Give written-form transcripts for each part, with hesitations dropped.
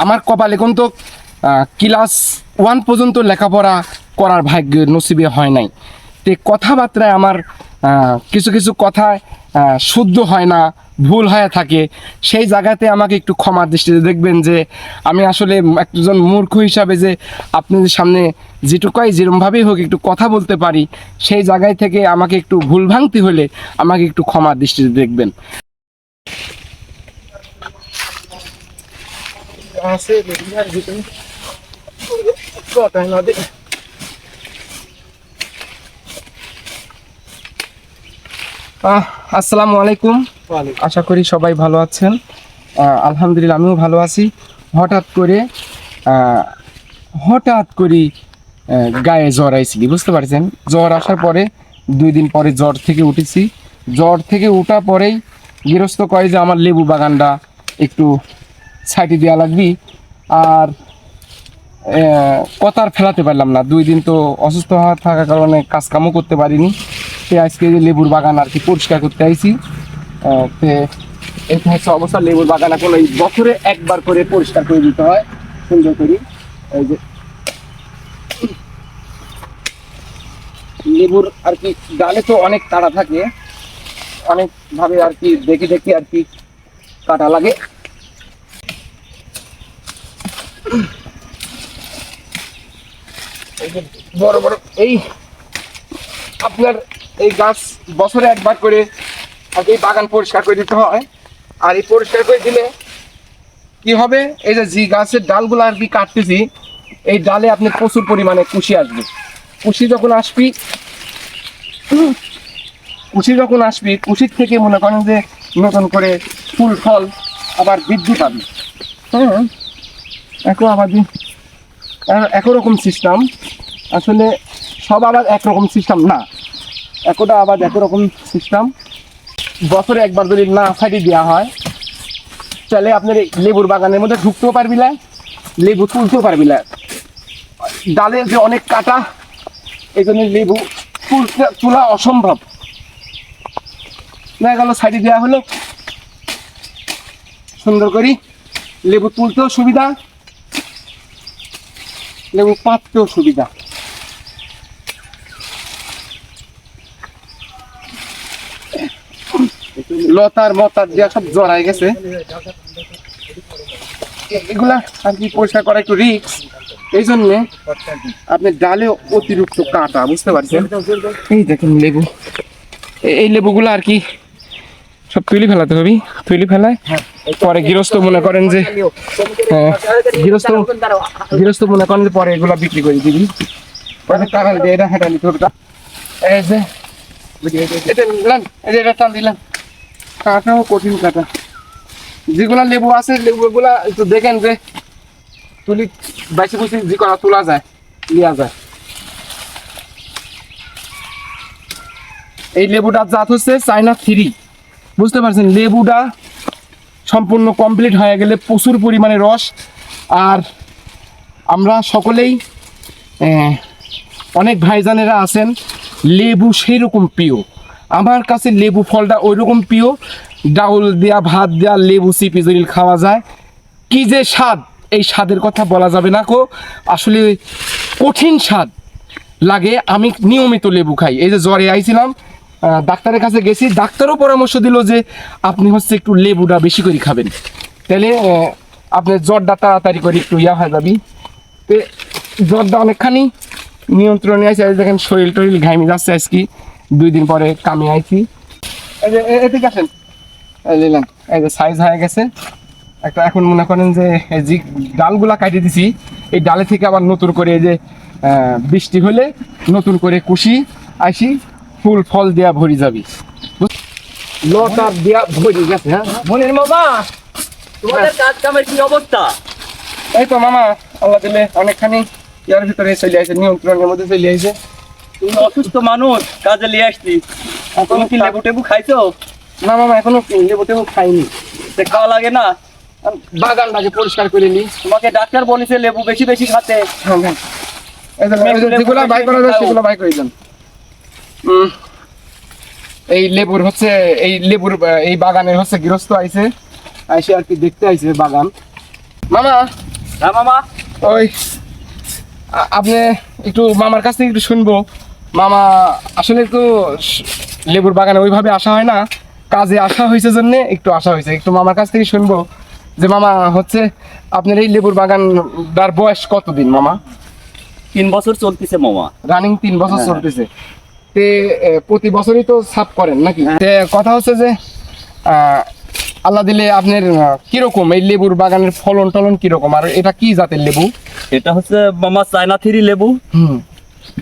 আমার কপালে কিন্তু ক্লাস 1 পর্যন্ত লেখাপড়া করার ভাগ্য নসিবে হয় নাই। তে কথাবার্তায় আমার কিছু কিছু কথায় শুদ্ধ হয় না, ভুল হয়ে থাকে। সেই জায়গাতে আমাকে একটু ক্ষমার দৃষ্টিতে দেখবেন যে আমি আসলে একজন মূর্খ হিসাবে যে আপনাদের সামনে যেটুকুই যেরকমভাবেই হোক একটু কথা বলতে পারি, সেই জায়গায় থেকে আমাকে একটু ভুল ভাঙতি হলে আমাকে একটু ক্ষমার দৃষ্টিতে দেখবেন। আসসালামু আলাইকুম। আশা করি সবাই ভালো আছেন। আলহামদুলিল্লাহ আমিও ভালো আছি। হঠাৎ করে গায়ে জ্বর আইছিলি, বুঝতে পারছেন? জ্বর আসার পরে 2 দিন পরে জ্বর থেকে উঠেছি। জ্বর থেকে ওঠা পরেই গৃহস্থ কয় যে আমার লেবু বাগানটা একটু সাইডে দেওয়া লাগবি। আর কথা আর ফেলাতে পারলাম না। 2 দিন তো অসুস্থ হওয়া থাকার কারণে কাজকামও করতে পারিনি। সে আজকে যে লেবুর বাগান আর কি পরিষ্কার করতে আইছি। এটা হচ্ছে অবস্থা। লেবুর বাগান এখন এই বছরে একবার করে পরিষ্কার করে দিতে হয় সুন্দর করি। এই যে লেবুর আর কি ডালে তো অনেক কাটা থাকে, অনেকভাবে আর কি দেখে দেখে আর কি কাটা লাগে। এই যে বড় বড় এই আপনার এই গাছ বছরে একবার করে আর এই বাগান পরিষ্কার করে দিতে হয়। আর এই পরিষ্কার করে দিলে কি হবে, এই যে গাছের ডালগুলো আর কি কাটতেছি, এই ডালে আপনি প্রচুর পরিমাণে কুশি আসবে। কুশি যখন আসবি কুশির থেকে মনে করেন যে নতুন করে ফুল ফল আবার বৃদ্ধি পাবে। হ্যাঁ, একরকম সিস্টেম। আসলে সব আবার একরকম সিস্টেম না, একটা আবার একরকম সিস্টেম। বছরে একবার যদি না সাইডে দেওয়া হয় তাহলে আপনার লেবুর বাগানের মধ্যে ঢুকতেও পারবি না, লেবু তুলতেও পারবি না। ডালে যে অনেক কাটা, এই জন্য লেবু তোলা অসম্ভব। দেখা গেল সাইডে দেওয়া হলো, সুন্দর করি লেবু তুলতেও সুবিধা, লেবু পাততেও সুবিধা। লতার মতার দেওয়া সব জড়াই গেছে। এগুলা আর কি পরিষ্কার করা একটু রিস্ক, এই জন্যে আপনি ডালে অতিরিক্ত কাটা, বুঝতে পারছেন? এই দেখেন লেবু, এই লেবুগুলো আর কি সব তুলি ফেলাতে হবে। তুলি ফেলায় পরে গৃহস্থ মনে করেন যে গৃহস্থ মনে করেন যে পরে এগুলা বিক্রি করে দিবি, পরে টাকা দিয়ে এটা হেঁটে নিতে হবে। এই যে এটা নিলাম, এই যে এটা টান দিলাম, কাটাও কঠিন কাটা। যেগুলা লেবু আছে লেবুগুলা একটু দেখেন যে তুলি বাইশে বুঝি যে করা তোলা যায়, নেওয়া যায়। এই লেবুটার জাত হচ্ছে চায়না 3, বুঝতে পারছেন? লেবুটা সম্পূর্ণ কমপ্লিট হয়ে গেলে প্রচুর পরিমাণে রস। আর আমরা সকলেই অনেক ভাইজানেরা আছেন লেবু সেই রকম প্রিয়। আমার কাছে লেবু ফলটা ওই রকম প্রিয়, ডাউল দেওয়া ভাত দেওয়া লেবু চিপি জরিল খাওয়া যায়, কি যে স্বাদ, এই স্বাদের কথা বলা যাবে না কো। আসলে কঠিন স্বাদ লাগে। আমি নিয়মিত লেবু খাই। এই যে জ্বরে আইছিলাম, ডাক্তারের কাছে গেছি, ডাক্তারও পরামর্শ দিল যে আপনি হচ্ছে একটু লেবুটা বেশি করে খাবেন, তাহলে আপনার জ্বরটা তাড়াতাড়ি করে একটু ইয়া হয়ে যাবি। তো জ্বরটা অনেকখানি নিয়ন্ত্রণে আছে। দেখেন শরীর টরিল ঘামি যাচ্ছে। আজকে 2 দিন পরে কামে আইছি। এই যে এদিকে আসেন, নিলাম, এই যে সাইজ হয়ে গেছে একটা। এখন মনে করেন যে যে ডালগুলা কাটিয়ে দিছি, এই ডালে থেকে আবার নতুন করে এই যে বৃষ্টি হলে নতুন করে কুশি আসি, ফুল ফল দেয়া ভরি যাবি, লতার দেয়া ভরি গেছে। হ্যাঁ মনির মামা, তোমাদের কাজ কামের কি অবস্থা? এই তো মামা আল্লাহ দিলে অনেকখানি ইয়ার ভিতরে চলে আসে, নিয়ন্ত্রণের মধ্যে চলে আসে। তুমি অসুস্থ মানুষ, কাজে নিয়ে আসছি। এখনো কি লেবু টেবু খাইছো? না মামা, এখনো লেবু টেবু খাইনি। খাওয়া লাগে না? বাগানটাকে পরিষ্কার করে নি। তোমাকে ডাক্তার বলেছে লেবু বেশি বেশি খাতে। যেগুলা বাই করা যায় সেগুলো বাই করে দেন। এই লেবুর হচ্ছে এই বাগানের হচ্ছে গৃহস্থ আইছে, আইসে আর কি দেখতে আইছে বাগান। মামা হ্যাঁ মামা। ওই আপনি একটু মামার কাছ থেকে একটু শুনবো। মামা আসলে একটু লেবুর বাগানে ওইভাবে আসা হয় না, কাজে আসা হয়েছে জন্য একটু আসা হয়েছে। একটু মামার কাছ থেকে শুনবো যে মামা হচ্ছে আপনার এই লেবুর বাগানটার বয়স কতদিন মামা? 3 বছর চলতেছে মামা। রানিং 3 বছর হ্যাঁ। চলতেছে। তে প্রতি বছরই তো সাপ করেন নাকি? তে কথা হচ্ছে যে আল্লাহ দিলে আপনার কিরকম এই লেবুর বাগানের ফলন টলন কিরকম, আর এটা কি জাতের লেবু? এটা হচ্ছে মামা চায়না থ্রি লেবু।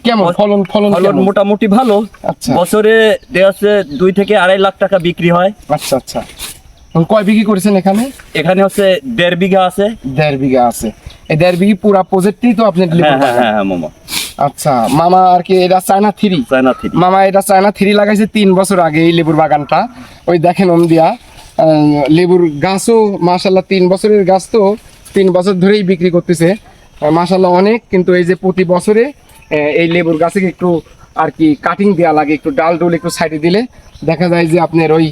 কেমন ফলন ফলন ফলন কেমন? মোটামুটি ভালো। আচ্ছা। বছরে দেয়া আছে 2 থেকে 2.5 লাখ টাকা বিক্রি হয়। আচ্ছা আচ্ছা। কয় বিঘি করেছেন এখানে? এখানে হচ্ছে 1.5 বিঘা আছে। 1.5 বিঘা আছে। এই 1.5 বিঘি পুরা প্রজেক্টই তো আপনার লেবুর হ্যাঁ হ্যাঁ বাগান? হ্যাঁ মামা। আচ্ছা মামা, আর কি এটা চায়না থ্রি? China three. মামা এটা চায়না থ্রি লাগাইছে 3 বছর আগে এই লেবুর বাগানটা। ওই দেখেন দিয়া লেবুর গাছও মাশাল্লাহ 3 বছরের গাছ তো 3 বছর ধরেই বিক্রি করতেছে মাশাল্লাহ অনেক। কিন্তু এই যে প্রতি বছরে এই লেবুর গাছে একটু আর কি কাটিং দেওয়া লাগে, একটু ডাল ডোল একটু সাইডে দিলে দেখা যায় যে আপনার ওই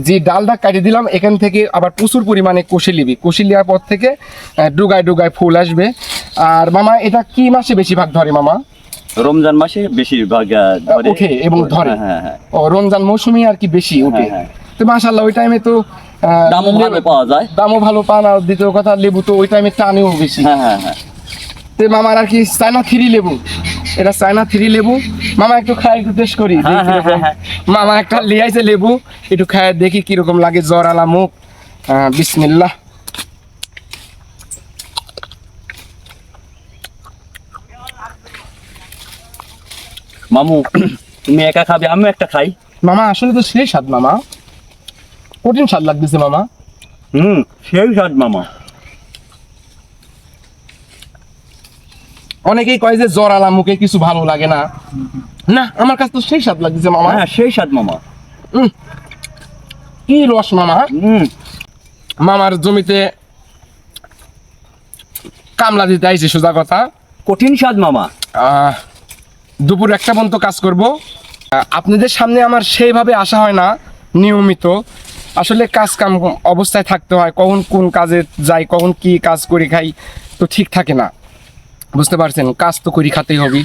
যে ডালটা কাটিয়ে দিলাম এখান থেকে আবার প্রচুর পরিমাণে কষি লিবি, কষি নেওয়ার পর থেকে ডুগায় ডুগায় ফুল আসবে। আর মামা এটা কি মাসে বেশিরভাগ ধরে মামা? রমজান মাসে বেশিরভাগ ধরে ওঠে এবং ধরে। হ্যাঁ হ্যাঁ। ও রমজান মৌসুমে আর কি বেশি ওঠে। হ্যাঁ, তো মাশাআল্লাহ ওই টাইমে তো দামও ভালো পাওয়া যায়। দামও ভালো পান, আর দ্বিতীয় কথা লেবু তো ওই টাইমে টানেও বেশি। হ্যাঁ হ্যাঁ হ্যাঁ। তো মামার আর কি চায়না থ্রি লেবু, এটা চায়না থ্রি লেবু। মামা একটু খাই, একটু টেস্ট করি। হ্যাঁ, দেখি হ্যাঁ, কিরকম। হ্যাঁ। মামা একটা লিয়াইছে লেবু, একটু খাই দেখি কিরকম লাগে। জ্বর আলা মুখ। বিসমিল্লাহ। মামু তুমি একা খাবে, আমিও একটা খাই। মামা আসলে তো সেই স্বাদ মামা, কঠিন স্বাদ লাগতেছে মামা। সেই স্বাদ মামা। অনেকেই কয় যে জ্বর আলা মুখে কিছু ভালো লাগে না, না আমার কাছে তো সেই স্বাদ লাগতেছে মামা। হ্যাঁ সেই স্বাদ মামা। কি রস মামা। মামার জমিতে কামলা দিতে আইছি, সোজা কথা। কঠিন স্বাদ মামা। দুপুর 1টা পর্যন্ত কাজ করব। আপনাদের সামনে আমার সেইভাবে আসা হয় না নিয়মিত। আসলে কাজ কাম অবস্থায় থাকতে হয়, কখন কোন কাজে যাই, কখন কি কাজ করি খাই তো ঠিক থাকে না, বুঝতে পারছেন। কাজ তো করি খাতেই হবে।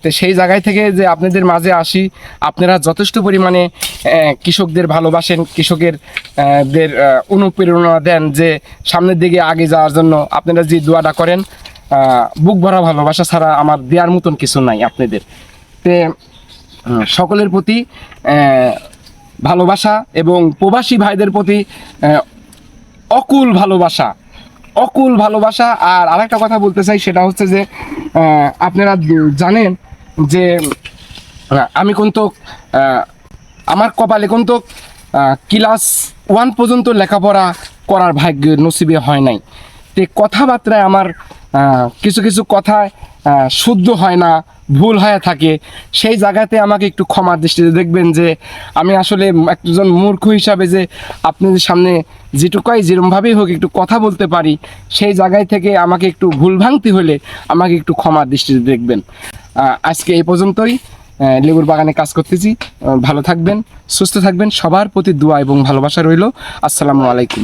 তো সেই জায়গায় থেকে যে আপনাদের মাঝে আসি, আপনারা যথেষ্ট পরিমাণে কৃষকদের ভালোবাসেন, কৃষকের দের অনুপ্রেরণা দেন যে সামনের দিকে আগে যাওয়ার জন্য। আপনারা যে দোয়াটা করেন, বুক ভরা ভালোবাসা ছাড়া আমার দেওয়ার মতন কিছু নাই আপনাদের। তে সকলের প্রতি ভালোবাসা এবং প্রবাসী ভাইদের প্রতি অকুল ভালোবাসা, অকুল ভালোবাসা। আর আরেকটা কথা বলতে চাই, সেটা হচ্ছে যে আপনারা জানেন যে আমি কিন্তু আমার কপালে কিন্তু ক্লাস 1 পর্যন্ত লেখাপড়া করার ভাগ্য নসিবে হয় নাই। তে কথাবার্তায় আমার কিছু কিছু কথায় শুদ্ধ হয় না, ভুল হয়ে থাকে। সেই জায়গাতে আমাকে একটু ক্ষমার দৃষ্টিতে দেখবেন যে আমি আসলে একজন মূর্খ হিসাবে যে আপনাদের সামনে যেটুকুই যেরমভাবেই হোক একটু কথা বলতে পারি, সেই জায়গায় থেকে আমাকে একটু ভুল ভাঙতে হলে আমাকে একটু ক্ষমার দৃষ্টিতে দেখবেন। আজকে এই পর্যন্তই। লেবুর বাগানে কাজ করতেছি। ভালো থাকবেন, সুস্থ থাকবেন, সবার প্রতি দোয়া এবং ভালোবাসা রইল। আসসালামু আলাইকুম।